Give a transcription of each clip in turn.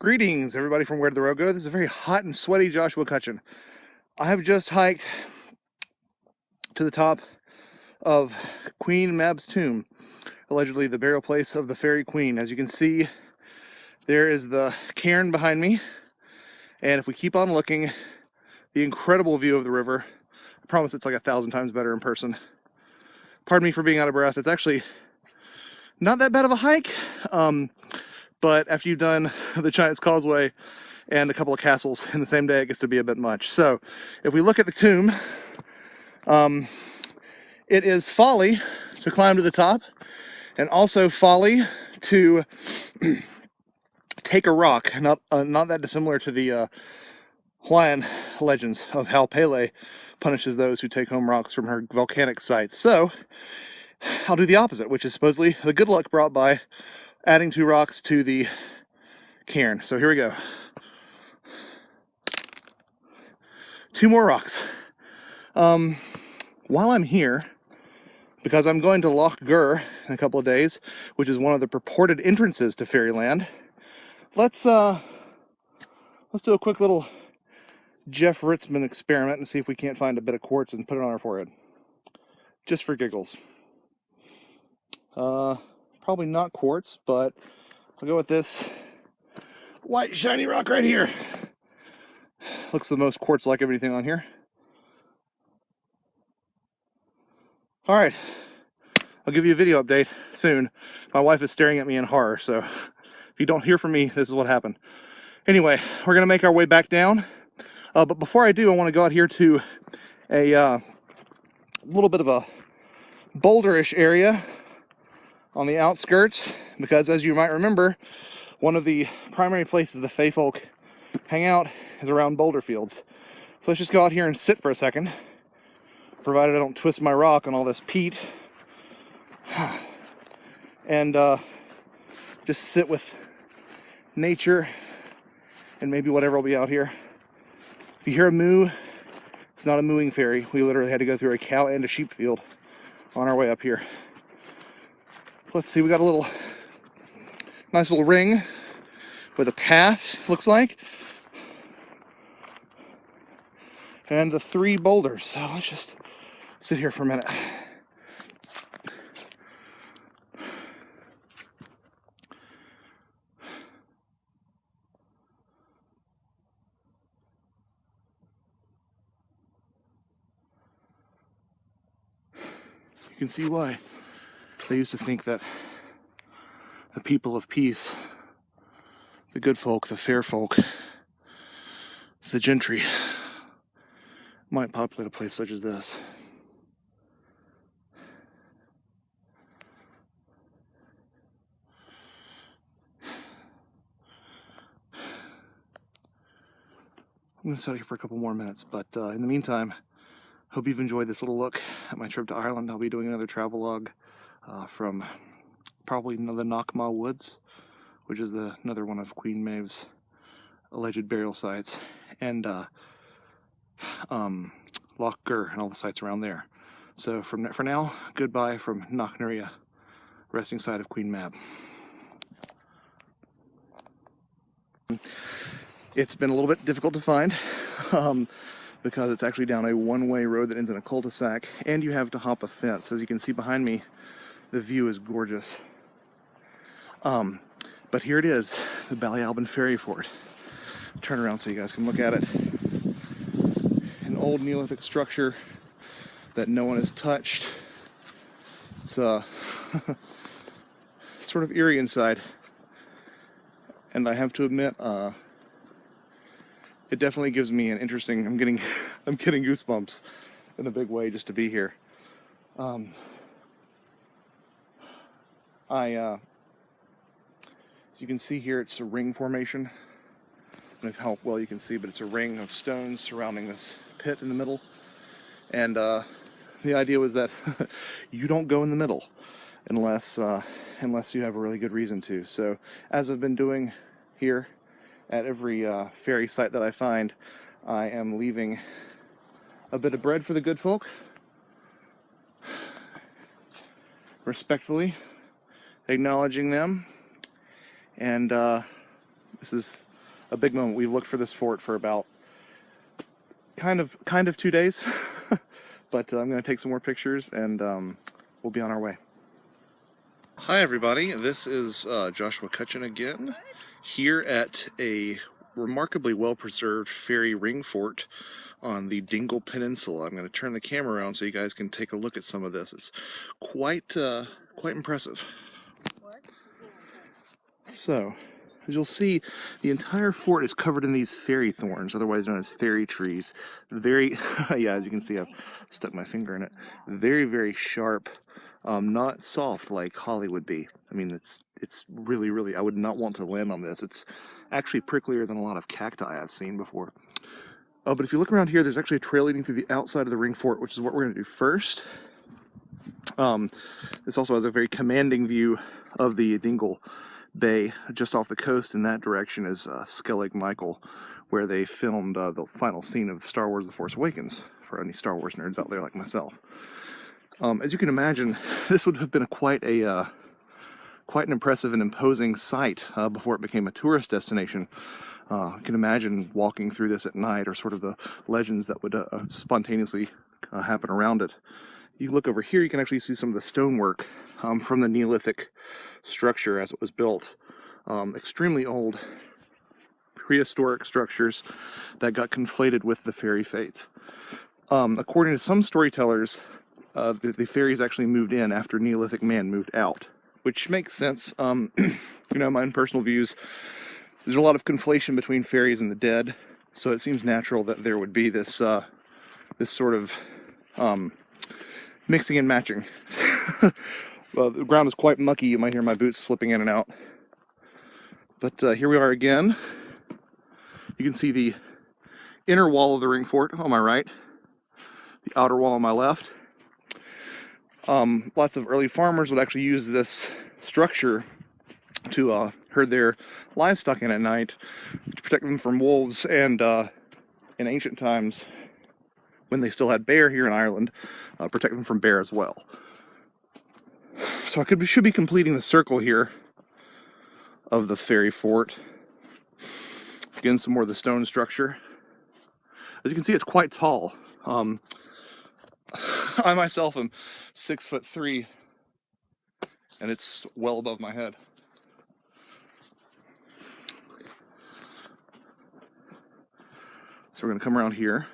Greetings, everybody from Where Did the Road Go? This is a very hot and sweaty Joshua Cutchin. I have just hiked to the top of Queen Mab's tomb, allegedly the burial place of the Faerie Queen. As you can see, there is the cairn behind me, and if we keep on looking, the incredible view of the river. I promise it's like 1,000 times better in person. Pardon me for being out of breath. It's actually not that bad of a hike, but after you've done the Giant's Causeway and a couple of castles in the same day, it gets to be a bit much. So if we look at the tomb, it is folly to climb to the top, and also folly to take a rock. Not that dissimilar to the Hawaiian legends of how Pele punishes those who take home rocks from her volcanic sites. So I'll do the opposite, which is supposedly the good luck brought by adding 2 rocks to the cairn. So here we go. 2 more rocks. While I'm here, because I'm going to Lough Gur in a couple of days, which is one of the purported entrances to Fairyland, let's do a quick little Jeff Ritzman experiment and see if we can't find a bit of quartz and put it on our forehead. Just for giggles. Probably not quartz, but I'll go with this white shiny rock right here. Looks the most quartz-like of anything on here. All right, I'll give you a video update soon. My wife is staring at me in horror, so if you don't hear from me, this is what happened. Anyway, we're gonna make our way back down. But before I do, I want to go out here to a little bit of a boulderish area on the outskirts, because as you might remember, one of the primary places the Fae folk hang out is around boulder fields. So let's just go out here and sit for a second, provided I don't twist my rock on all this peat, and just sit with nature and maybe whatever will be out here. If you hear a moo, it's not a mooing fairy. We literally had to go through a cow and a sheep field on our way up here. Let's see, we got a little nice little ring with a path, looks like, and the 3 boulders. So let's just sit here for a minute. You can see why they used to think that the people of peace, the good folk, the fair folk, the gentry, might populate a place such as this. I'm going to sit here for a couple more minutes, but in the meantime, hope you've enjoyed this little look at my trip to Ireland. I'll be doing another travelogue from probably the Knocknarea Woods, which is another one of Queen Mab's alleged burial sites, and Lough Gur and all the sites around there. So for now, goodbye from Knocknarea, resting site of Queen Mab. It's been a little bit difficult to find because it's actually down a one-way road that ends in a cul-de-sac, and you have to hop a fence. As you can see behind me, the view is gorgeous. But here it is, the Ballyalban Ferry Fort. Turn around so you guys can look at it. An old Neolithic structure that no one has touched. It's sort of eerie inside. And I have to admit, it definitely gives me an interesting, I'm getting goosebumps in a big way just to be here. As you can see here, it's a ring formation. I don't know how well you can see, but it's a ring of stones surrounding this pit in the middle. And the idea was that you don't go in the middle unless you have a really good reason to. So as I've been doing here at every fairy site that I find, I am leaving a bit of bread for the good folk, respectfully acknowledging them, and this is a big moment. We've looked for this fort for about kind of 2 days, but I'm going to take some more pictures and we'll be on our way. Hi everybody, this is Joshua Cutchin again, here at a remarkably well-preserved Faerie ring fort on the Dingle Peninsula. I'm going to turn the camera around so you guys can take a look at some of this. It's quite impressive. So, as you'll see, the entire fort is covered in these fairy thorns, otherwise known as fairy trees. Very, yeah, as you can see, I've stuck my finger in it. Very, very sharp, not soft like holly would be. I mean, it's really, really, I would not want to land on this. It's actually pricklier than a lot of cacti I've seen before. But if you look around here, there's actually a trail leading through the outside of the ring fort, which is what we're going to do first. This also has a very commanding view of the Dingle Bay. Just off the coast in that direction is Skellig Michael, where they filmed the final scene of Star Wars The Force Awakens, for any Star Wars nerds out there like myself. As you can imagine, this would have been quite an impressive and imposing sight before it became a tourist destination. I can imagine walking through this at night, or sort of the legends that would spontaneously happen around it. You look over here, you can actually see some of the stonework from the Neolithic structure as it was built. Extremely old, prehistoric structures that got conflated with the fairy faith. According to some storytellers, the fairies actually moved in after Neolithic man moved out, which makes sense. You know, my own personal views, there's a lot of conflation between fairies and the dead, so it seems natural that there would be this this sort of mixing and matching. Well, the ground is quite mucky. You might hear my boots slipping in and out. But here we are again. You can see the inner wall of the ring fort on my right, the outer wall on my left. Lots of early farmers would actually use this structure to herd their livestock in at night to protect them from wolves, and in ancient times, when they still had bear here in Ireland, protect them from bear as well. So I should be completing the circle here of the fairy fort. Again, some more of the stone structure. As you can see, it's quite tall. I myself am 6'3", and it's well above my head. So we're going to come around here.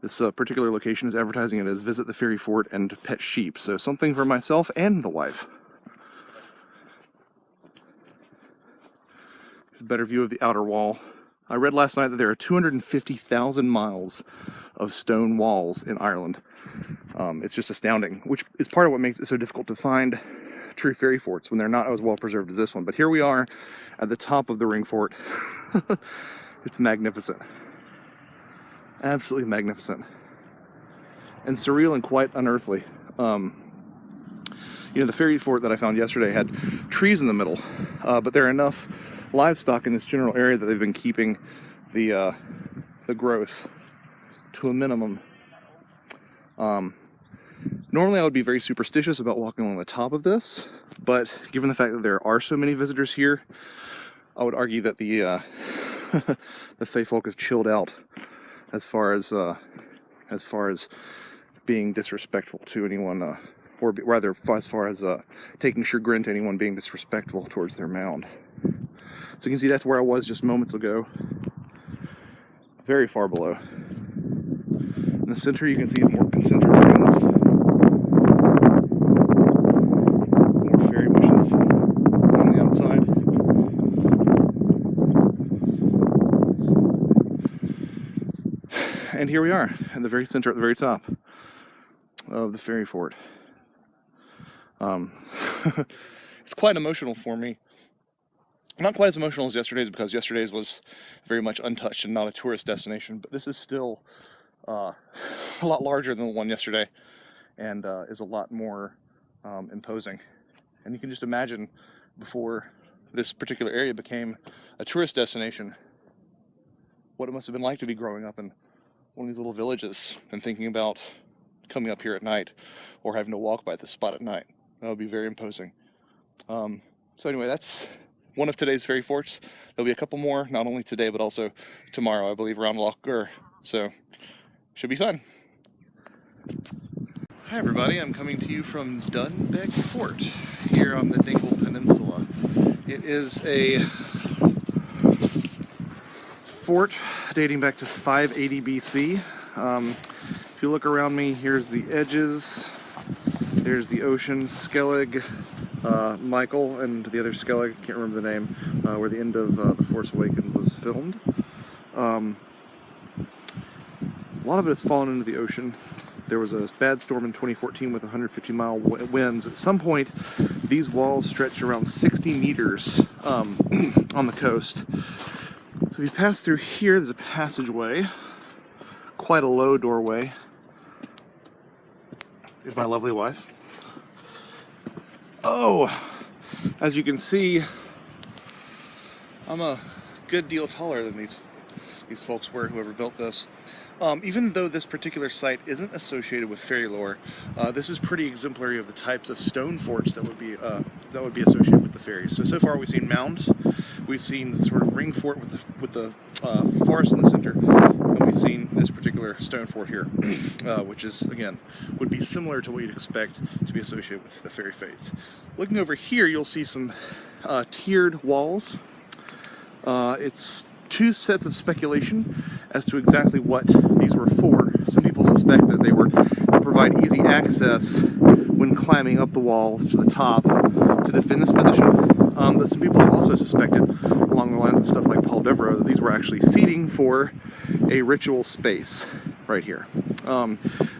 This particular location is advertising it as visit the fairy fort and pet sheep, so something for myself and the wife. Here's a better view of the outer wall. I read last night that there are 250,000 miles of stone walls in Ireland. It's just astounding, which is part of what makes it so difficult to find true fairy forts when they're not as well preserved as this one. But here we are at the top of the ring fort. It's magnificent. Absolutely magnificent. And surreal and quite unearthly. You know, the fairy fort that I found yesterday had trees in the middle, but there are enough livestock in this general area that they've been keeping the growth to a minimum. Normally I would be very superstitious about walking along the top of this, but given the fact that there are so many visitors here, I would argue that the the Fae folk have chilled out as far as being disrespectful to anyone, or rather as far as taking chagrin to anyone being disrespectful towards their mound. So you can see that's where I was just moments ago, very far below. In the center you can see more concentric rings, more fairy bushes on the outside. And here we are in the very center, at the very top of the fairy fort. It's quite emotional for me. Not quite as emotional as yesterday's, because yesterday's was very much untouched and not a tourist destination, but this is still a lot larger than the one yesterday, and is a lot more imposing. And you can just imagine, before this particular area became a tourist destination, what it must have been like to be growing up in one of these little villages and thinking about coming up here at night or having to walk by this spot at night. That would be very imposing. So anyway, that's one of today's fairy forts. There'll be a couple more, not only today, but also tomorrow, I believe, around Lough Gur. So, should be fun. Hi everybody, I'm coming to you from Dunbeg Fort here on the Dingle Peninsula. It is a fort dating back to 580 BC. If you look around me, here's the edges, there's the ocean, Skellig, Michael, and the other Skellig, can't remember the name, where the end of The Force Awakens was filmed. A lot of it has fallen into the ocean. There was a bad storm in 2014 with 150-mile winds. At some point, these walls stretch around 60 meters on the coast. So if you pass through here, there's a passageway, quite a low doorway. Here's my lovely wife. Oh, as you can see, I'm a good deal taller than these folks were, whoever built this. Even though this particular site isn't associated with fairy lore, this is pretty exemplary of the types of stone forts that would be associated with the fairies. So far we've seen mounds, we've seen the sort of ring fort with the forest in the center, and we've seen this particular stone fort here, which is, again, would be similar to what you'd expect to be associated with the fairy faith. Looking over here, you'll see some tiered walls. It's two sets of speculation as to exactly what these were for. Some people suspect that they were to provide easy access when climbing up the walls to the top to defend this position. But some people have also suspected, along the lines of stuff like Paul Devereaux, that these were actually seating for a ritual space right here.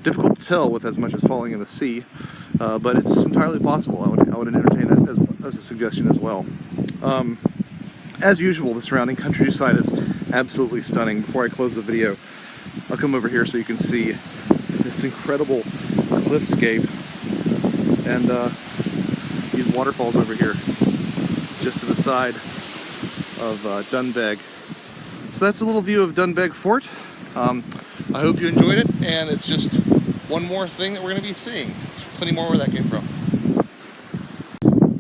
Difficult to tell with as much as falling in the sea, but it's entirely possible. I would entertain that as a suggestion as well. As usual, the surrounding countryside is absolutely stunning. Before I close the video, I'll come over here so you can see this incredible cliffscape and these waterfalls over here just to the side of Dunbeg. So that's a little view of Dunbeg Fort. I hope you enjoyed it, and it's just one more thing that we're going to be seeing. There's plenty more where that came from.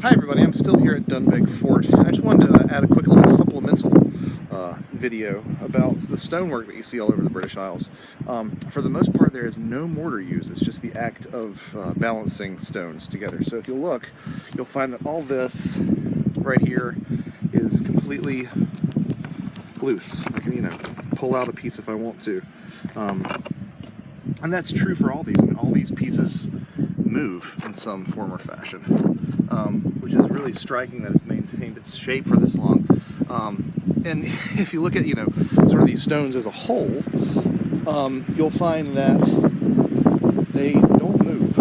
Hi everybody, I'm still here at Dunbeg Fort. I just wanted to add a quick little supplemental video about the stonework that you see all over the British Isles. For the most part, there is no mortar used. It's just the act of balancing stones together. So if you look, you'll find that all this right here is completely loose. I can, pull out a piece if I want to. And that's true for all these. I mean, all these pieces move in some form or fashion, which is really striking that it's maintained its shape for this long. And if you look at, sort of these stones as a whole, you'll find that they don't move.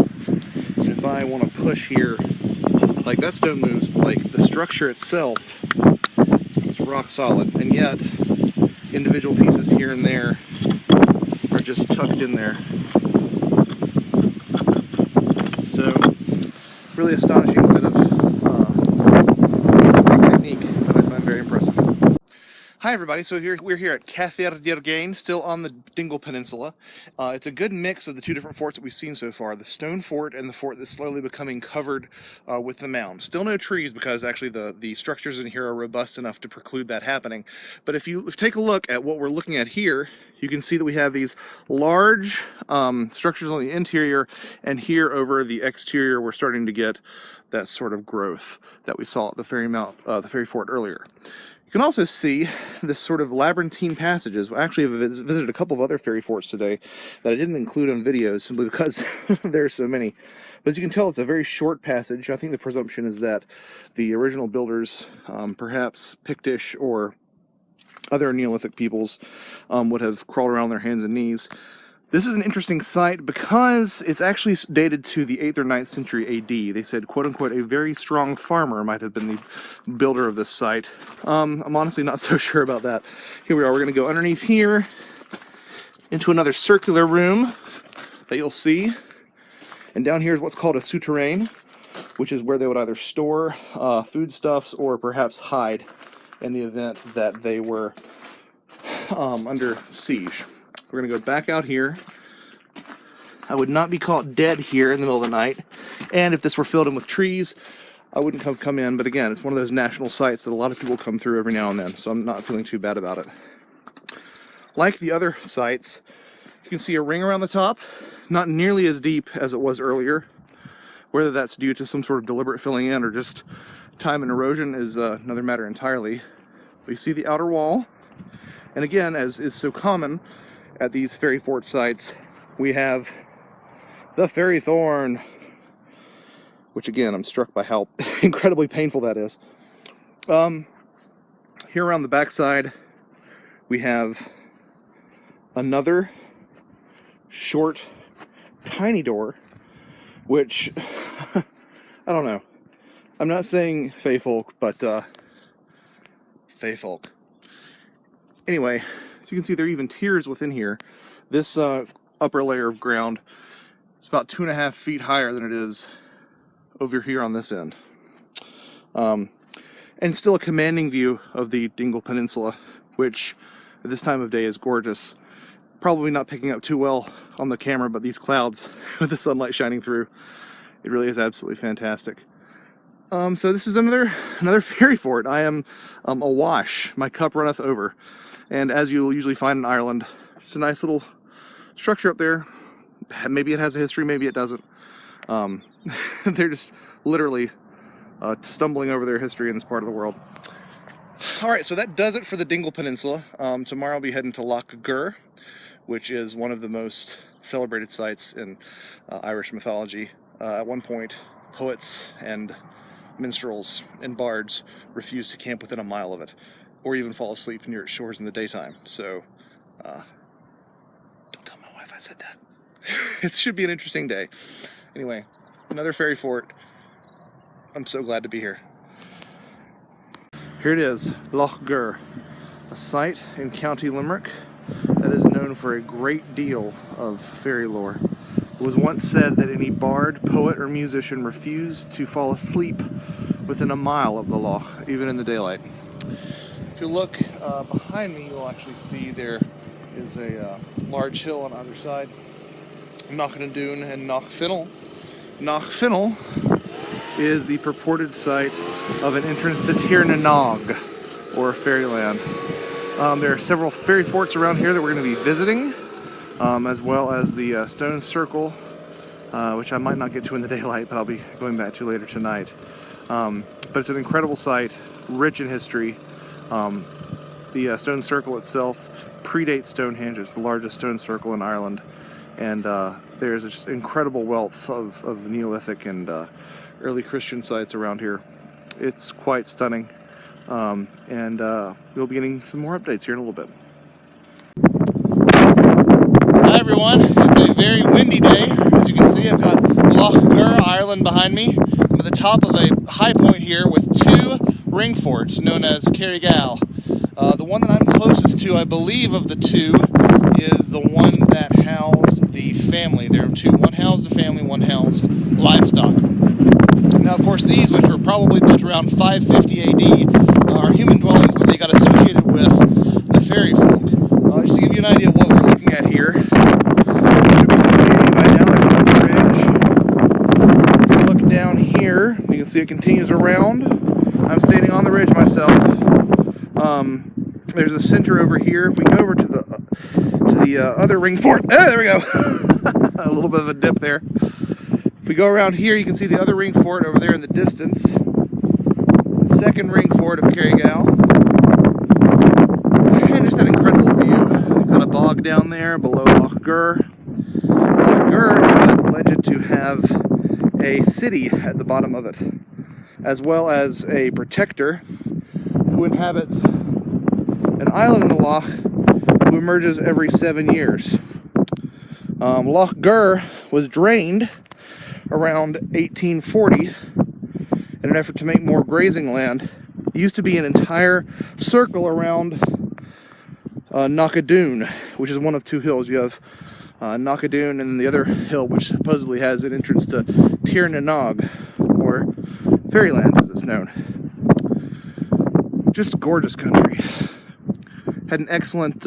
And if I want to push here, like that stone moves, but like the structure itself is rock solid, and yet individual pieces here and there are just tucked in there. So, really astonishing bit of masonry technique that I find very impressive. Hi everybody, so we're here at Cathair Deargain, still on the Dingle Peninsula. It's a good mix of the two different forts that we've seen so far, the stone fort and the fort that's slowly becoming covered with the mound. Still no trees because actually the structures in here are robust enough to preclude that happening. But if you take a look at what we're looking at here, you can see that we have these large structures on the interior, and here over the exterior we're starting to get that sort of growth that we saw at the Faerie Fort earlier. You can also see this sort of labyrinthine passages. I actually have visited a couple of other fairy forts today that I didn't include on videos simply because there are so many. But as you can tell, it's a very short passage. I think the presumption is that the original builders, perhaps Pictish or other Neolithic peoples, would have crawled around on their hands and knees. This is an interesting site because it's actually dated to the 8th or 9th century AD. They said, quote-unquote, a very strong farmer might have been the builder of this site. I'm honestly not so sure about that. Here we are. We're going to go underneath here into another circular room that you'll see. And down here is what's called a souterrain, which is where they would either store foodstuffs or perhaps hide in the event that they were under siege. We're going to go back out here. I would not be caught dead here in the middle of the night. And if this were filled in with trees, I wouldn't come in, but again, it's one of those national sites that a lot of people come through every now and then, so I'm not feeling too bad about it. Like the other sites, you can see a ring around the top, not nearly as deep as it was earlier. Whether that's due to some sort of deliberate filling in or just time and erosion is another matter entirely. But you see the outer wall, and again, as is so common at these fairy fort sites, we have the fairy thorn, which again, I'm struck by how incredibly painful that is. Here around the backside, we have another short, tiny door, which, I don't know. I'm not saying fae folk, but fae folk. Anyway, so you can see there are even tiers within here. This upper layer of ground is about 2.5 feet higher than it is over here on this end. And still a commanding view of the Dingle Peninsula, which at this time of day is gorgeous. Probably not picking up too well on the camera, but these clouds with the sunlight shining through, it really is absolutely fantastic. So this is another fairy fort. I am awash. My cup runneth over. And as you'll usually find in Ireland, it's a nice little structure up there. Maybe it has a history, maybe it doesn't. They're just literally stumbling over their history in this part of the world. All right, so that does it for the Dingle Peninsula. Tomorrow I'll be heading to Lough Gur, which is one of the most celebrated sites in Irish mythology. At one point, poets and minstrels and bards refused to camp within a mile of it, or even fall asleep near its shores in the daytime. So, don't tell my wife I said that. It should be an interesting day. Anyway, another fairy fort. I'm so glad to be here. Here it is, Lough Gur, a site in County Limerick that is known for a great deal of fairy lore. It was once said that any bard, poet, or musician refused to fall asleep within a mile of the loch, even in the daylight. If you look behind me, you'll actually see there is a large hill on either side. Knocknarea and Knockfennel. Knockfennel is the purported site of an entrance to Deargain, or fairyland. There are several fairy forts around here that we're going to be visiting, as well as the Stone Circle, which I might not get to in the daylight, but I'll be going back to later tonight. But it's an incredible site, rich in history. The Stone Circle itself predates Stonehenge. It's the largest stone circle in Ireland, and there's an incredible wealth of Neolithic and early Christian sites around here. It's quite stunning, and we'll be getting some more updates here in a little bit. Hi everyone, it's a very windy day. As you can see, I've got Lough Gur, Ireland behind me. I'm at the top of a high point here with two ring forts known as Carraig. The one that I'm closest to, I believe, of the two is the one that housed the family. There are two. One housed the family, one housed livestock. Now, of course, these, which were probably built around 550 AD, are human dwellings, but they got associated with the fairy folk. Just to give you an idea of what we're looking at here, should be familiar by now. There's a ridge. Look down here, you can see it continues around. I'm standing on the ridge myself. There's a center over here. If we go over to the other ring fort, there we go. A little bit of a dip there. If we go around here, you can see the other ring fort over there in the distance. The second ring fort of Carraig. And just that incredible view. We've got a bog down there below Lough Gur. Lough Gur is alleged to have a city at the bottom of it, as well as a protector who inhabits an island in the loch who emerges every 7 years. Lough Gur was drained around 1840 in an effort to make more grazing land. It used to be an entire circle around Knocknarea, which is one of two hills. You have Knocknarea and the other hill, which supposedly has an entrance to Deargain, or fairyland as it's known. Just gorgeous country. Had an excellent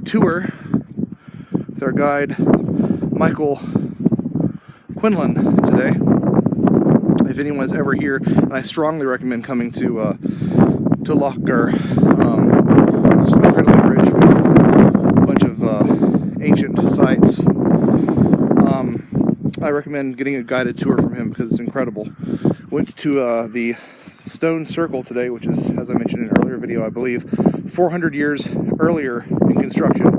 tour with our guide Michael Quinlan today, if anyone's ever here, and I strongly recommend coming to Lough Gur. It's incredibly rich with a bunch of ancient sites. I recommend getting a guided tour from him because it's incredible. Went to the stone circle today, which is, as I mentioned in an earlier video, I believe 400 years earlier in construction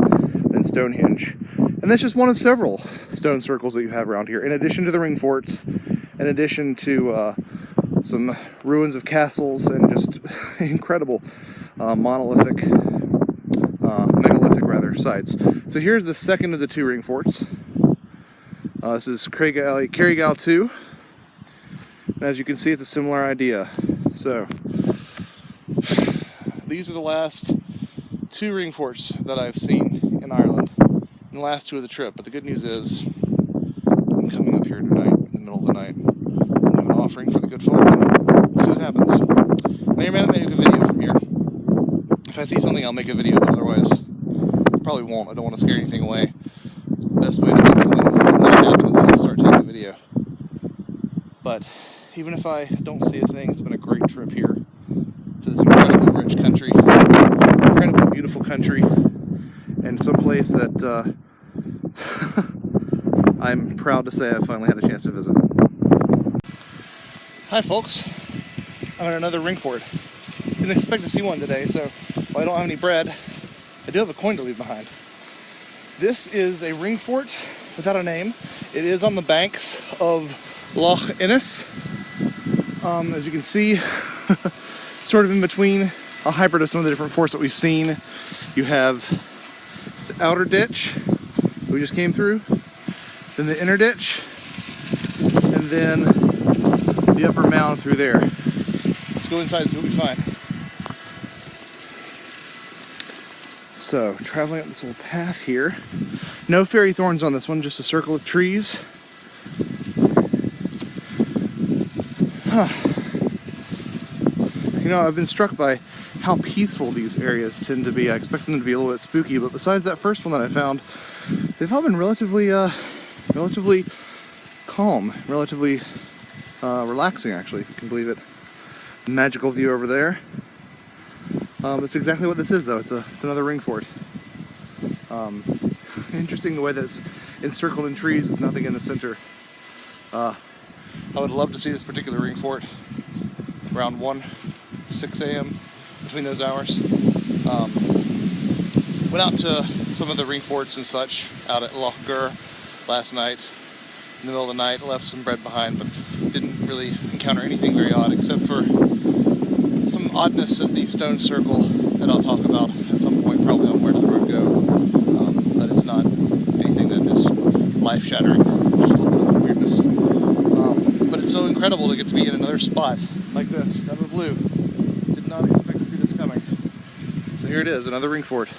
than Stonehenge. And that's just one of several stone circles that you have around here, in addition to the ring forts, in addition to some ruins of castles, and just incredible megalithic sites. So here's the second of the two ring forts. This is Carraig 2. And as you can see, it's a similar idea. So these are the last two ring forts that I've seen in Ireland, and the last two of the trip. But the good news is, I'm coming up here tonight, in the middle of the night, and leave an offering for the good folk, and we'll see what happens. May or may not make a video from here. If I see something, I'll make a video, but otherwise, I probably won't. I don't want to scare anything away. Best way to make something not happen is to start taking a video. But even if I don't see a thing, it's been a great trip here to this incredibly rich country, incredibly beautiful country, and someplace that I'm proud to say I finally had a chance to visit. Hi folks, I'm at another ring fort. Didn't expect to see one today, so while I don't have any bread, I do have a coin to leave behind. This is a ring fort without a name. It is on the banks of Lough Gur. As you can see, sort of in between, a hybrid of some of the different forts that we've seen. You have this outer ditch that we just came through, then the inner ditch, and then the upper mound through there. Let's go inside and see what we find. So, traveling up this little path here. No fairy thorns on this one, just a circle of trees. You know, I've been struck by how peaceful these areas tend to be. I expect them to be a little bit spooky, but besides that first one that I found, they've all been relatively calm, relatively relaxing, actually, if you can believe it. Magical view over there. That's exactly what this is, though. It's another ring fort. Interesting the way that it's encircled in trees with nothing in the center. I would love to see this particular ring fort around 6 a.m. between those hours. Went out to some of the ring forts and such out at Lough Gur last night. In the middle of the night, left some bread behind, but didn't really encounter anything very odd except for some oddness at the stone circle that I'll talk about at some point, probably on Where Did the Road Go. But it's not anything that is life-shattering, just a little bit of weirdness. But it's so incredible to get to be in another spot like this, just out of the blue. Did not expect to see this coming. So here it is, another ring fort.